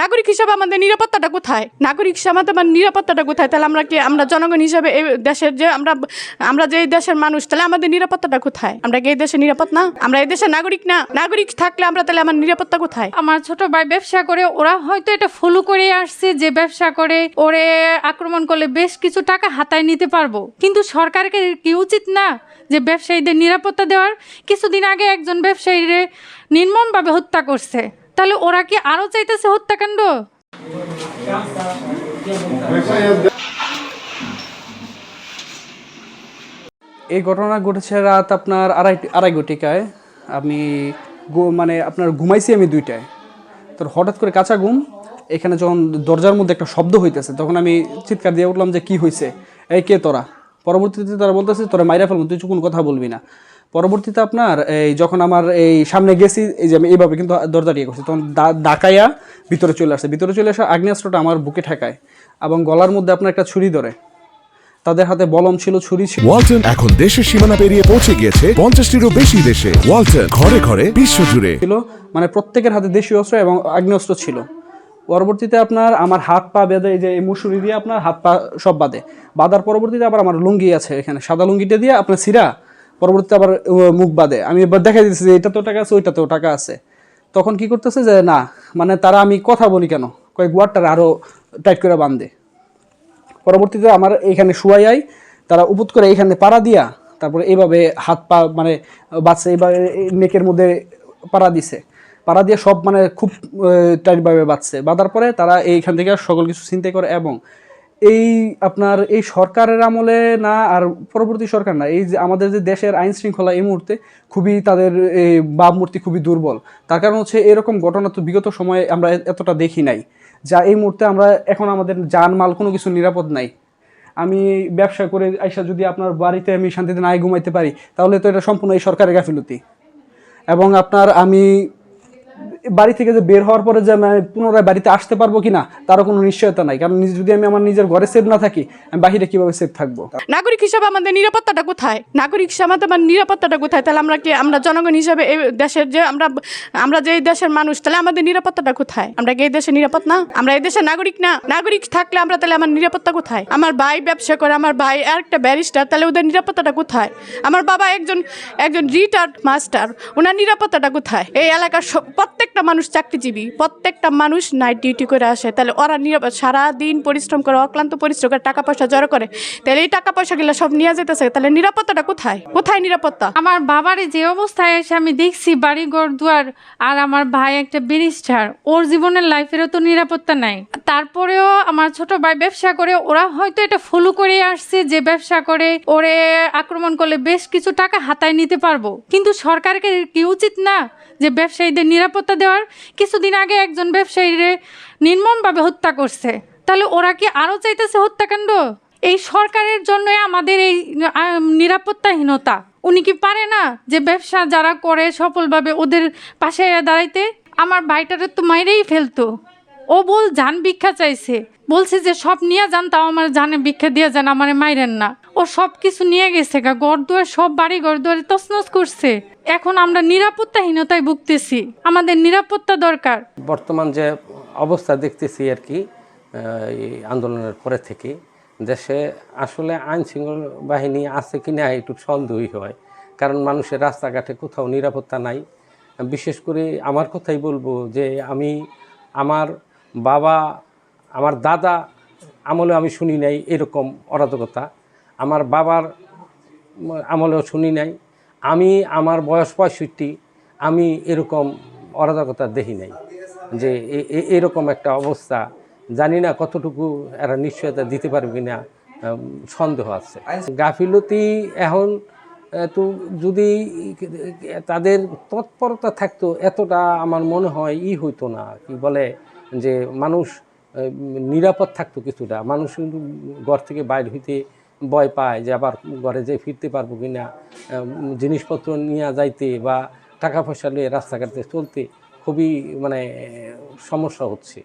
নাগরিক হিসাবে আমাদের নিরাপত্তাটা কোথায়? নাগরিক হিসাবে আমার নিরাপত্তাটা কোথায়? তাহলে আমরা জনগণ হিসাবে এই দেশের যে আমরা যে এই দেশের মানুষ, তাহলে আমাদের নিরাপত্তাটা কোথায়? আমরা কি এই দেশে নিরাপদ না? আমরা এই দেশের নাগরিক না? নাগরিক থাকলে আমরা তাহলে আমার নিরাপত্তা কোথায়? আমার ছোট ভাই ব্যবসা করে, ওরা হয়তো এটা ফলো করে আসছে যে ব্যবসা করে ওরে আক্রমণ করলে বেশ কিছু টাকা হাতায় নিতে পারবো, কিন্তু সরকারকে কি উচিত না যে ব্যবসায়ীদের নিরাপত্তা দেওয়ার? কিছুদিন আগে একজন ব্যবসায়ীরে নির্মমভাবে হত্যা করছে, তাহলে ওরা কি আরো চাইতেছে হত্যাকাণ্ড? এই ঘটনা ঘটেছে রাত আপনার আড়াই ঘটিকায়। আমি মানে আপনার ঘুমাইছি আমি 2টায়। তো হঠাৎ করে কাঁচা ঘুম, এখানে যখন দরজার মধ্যে একটা শব্দ হইতেছে তখন আমি চিৎকার দিয়ে উঠলাম যে কি হয়েছে, এই কে তোরা? পরবর্তীতে তারা বলতেছে তোরা মাইরা ফেলবো, তুই কোনো কথা বলবি না। পরবর্তীতে আপনার এই যখন আমার এই সামনে গেছি, এই যে আমি এইভাবে কিন্তু দরজা দিয়ে করছি, তখন ডাকাইয়া ভিতরে চলে আসে আগ্নেয়াস্ত্রটা আমার বুকে ঠেকায় এবং গলার মধ্যে আপনার একটা ছুরি ধরে। তাদের হাতে বলম ছিল, ছুরি ছিল। ওয়ালটন এখন দেশের সীমানা পেরিয়ে পৌঁছে গিয়েছে 50টিরও বেশি দেশে। ওয়ালটন ঘরে ঘরে বিশ্বজুড়ে ছিল, মানে প্রত্যেকের হাতে দেশীয় অস্ত্র এবং আগ্নেয়াস্ত্র ছিল। পরবর্তীতে আপনার আমার হাত পা বেঁধে, এই যে এই মুসুরি দিয়ে আপনার হাত পা সব বাঁধার পরবর্তীতে আবার আমার লুঙ্গি আছে এখানে, সাদা লুঙ্গিটা দিয়ে আপনার সিরা, পরবর্তীতে আবার মুখ বাঁধে। আমি এবার দেখা দিচ্ছি যে এটাতেও টাকা আছে, ওইটাতেও টাকা আছে। তখন কি করতেছে যে না, মানে তারা আমি কথা বলি কেন, কয়েক গুয়ারটার আরও টাইট করে বাঁধে। পরবর্তীতে আমার এইখানে শুয়াই, তারা উপুত করে এইখানে পাড়া দিয়া, তারপরে এইভাবে হাত পা মানে বাচ্চা এইভাবে নেকের মধ্যে পাড়া দিছে, পাড়া দিয়ে সব মানে খুব টাইটভাবে বাঁধছে। বাঁধার পরে তারা এইখান থেকে সকল কিছু চিন্তা করে। এবং এই আপনার এই সরকারের আমলে না, আর পরবর্তী সরকার না, এই যে আমাদের যে দেশের আইন শৃঙ্খলা এই মুহূর্তে খুবই তাদের এই ভাবমূর্তি খুবই দুর্বল। তার কারণ হচ্ছে এরকম ঘটনা তো বিগত সময়ে আমরা এতটা দেখি নাই, যা এই মুহূর্তে আমরা এখন আমাদের জানমাল কোনো কিছু নিরাপদ নাই। আমি ব্যবসা করে আইসা যদি আপনার বাড়িতে আমি শান্তিতে নাই ঘুমাইতে পারি, তাহলে তো এটা সম্পূর্ণ এই সরকারের গাফিলতি। এবং আপনার আমি বাড়ি থেকে যে বের হওয়ার পরে যে আমি পুনরায় বাড়িতে আসতে পারবো কিনা তারও কোনো নিশ্চয়তা নাই, কারণ যদি আমি আমার নিজের ঘরে সেফ না থাকি, আমি বাহিরে কিভাবে সেফ থাকবো? নাগরিক হিসাবে আমাদের নিরাপত্তাটা কোথায়? নাগরিক হিসাবে আমার নিরাপত্তাটা কোথায়? তাহলে আমরা জনগণ হিসাবে এই দেশের যে আমরা যে এই দেশের মানুষ, তাহলে আমাদের নিরাপত্তাটা কোথায়? আমরা কি এই দেশে নিরাপদ না? আমরা এই দেশের নাগরিক না? নাগরিক থাকলে আমরা তাহলে আমার নিরাপত্তা কোথায়? আমার ভাই ব্যবসা করে, আমার ভাই আর একটা ব্যারিস্টার, তাহলে ওদের নিরাপত্তাটা কোথায়? আমার বাবা একজন রিটায়ার্ড মাস্টার, ওনার নিরাপত্তাটা কোথায়? এই এলাকার প্রত্যেকটা মানুষ চাকরিজীবী, প্রত্যেকটা মানুষ নাইট ডিউটি করে আসে, তাহলে ওরা সারাদিন পরিশ্রম করে, অক্লান্ত পরিশ্রম করে টাকা পয়সা জড়ো করে, তাহলে এই টাকা পয়সাগুলো সব নিয়ে যেতেছে, তাহলে নিরাপত্তাটা কোথায়? কোথায় নিরাপত্তা? আমার বাবার যে অবস্থায় এসে আমি দেখছি বাড়ি ঘর দুয়ার, আর আমার ভাই একটা ব্যারিস্টার, ওর জীবনের লাইফেরও তো নিরাপত্তা নাই। তারপরেও আমার ছোট ভাই ব্যবসা করে, ওরা হয়তো এটা ফলো করে আসছে যে ব্যবসা করে ওরে আক্রমণ করলে বেশ কিছু টাকা হাতায় নিতে পারবো, কিন্তু সরকারকে কি উচিত না যে ব্যবসায়ীদের নিরাপত্তা দেওয়ার? কিছুদিন আগে একজন ব্যবসায়ীরে নির্মমভাবে হত্যা করছে, তাহলে ওরা কি আরো চাইতেছে হত্যাকাণ্ড? এই সরকারের জন্য আমাদের এই নিরাপত্তাহীনতা। উনি কি পারে না যে ব্যবসা যারা করে সফলভাবে ওদের পাশে দাঁড়াইতে? আমার ভাইটারে তো মাইরেই ফেলতো। ও জান ভিক্ষা চাইছে, বলছে যে সব নিয়ে যান, তাও আমার জানে ভিক্ষা দিয়ে যান, আমার মাইরেন না। ও সব কিছু নিয়ে গেছে, ঘর দুয়ার সব বাড়ি ঘর দুয়ারে তছনছ করছে। এখন আমরা নিরাপত্তাহীনতায় ভুগতেছি, আমাদের নিরাপত্তা দরকার। বর্তমান যে অবস্থা দেখতেছি আর কি, এই আন্দোলনের পরে থেকে দেশে আসলে আইন শৃঙ্খলা বাহিনী আছে কি না একটু সন্দেহই হয়, কারণ মানুষের রাস্তাঘাটে কোথাও নিরাপত্তা নাই। বিশেষ করে আমার কথাই বলবো যে আমি আমার বাবা, আমার দাদা আমলে আমি শুনি নাই এরকম অরাজকতা, আমার বাবার আমলেও শুনি নাই। আমি আমার বয়স 65, আমি এরকম অরাজকতা দেখি নাই যে এরকম একটা অবস্থা। জানি না কতটুকু এরা নিশ্চয়তা দিতে পারবে কিনা, সন্দেহ আছে। গাফিলতি এখন তো যদি তাদের তৎপরতা থাকতো, এতটা আমার মনে হয় হইতো না, কি বলে যে মানুষ নিরাপদ থাকতো কিছুটা। মানুষ কিন্তু ঘর থেকে বাইরে হইতে ভয় পায় যে আবার ঘরে যেয়ে ফিরতে পারবো কিনা, জিনিসপত্র নিয়ে যাইতে বা টাকা পয়সা নিয়ে রাস্তাঘাটে চলতে খুবই মানে সমস্যা হচ্ছে।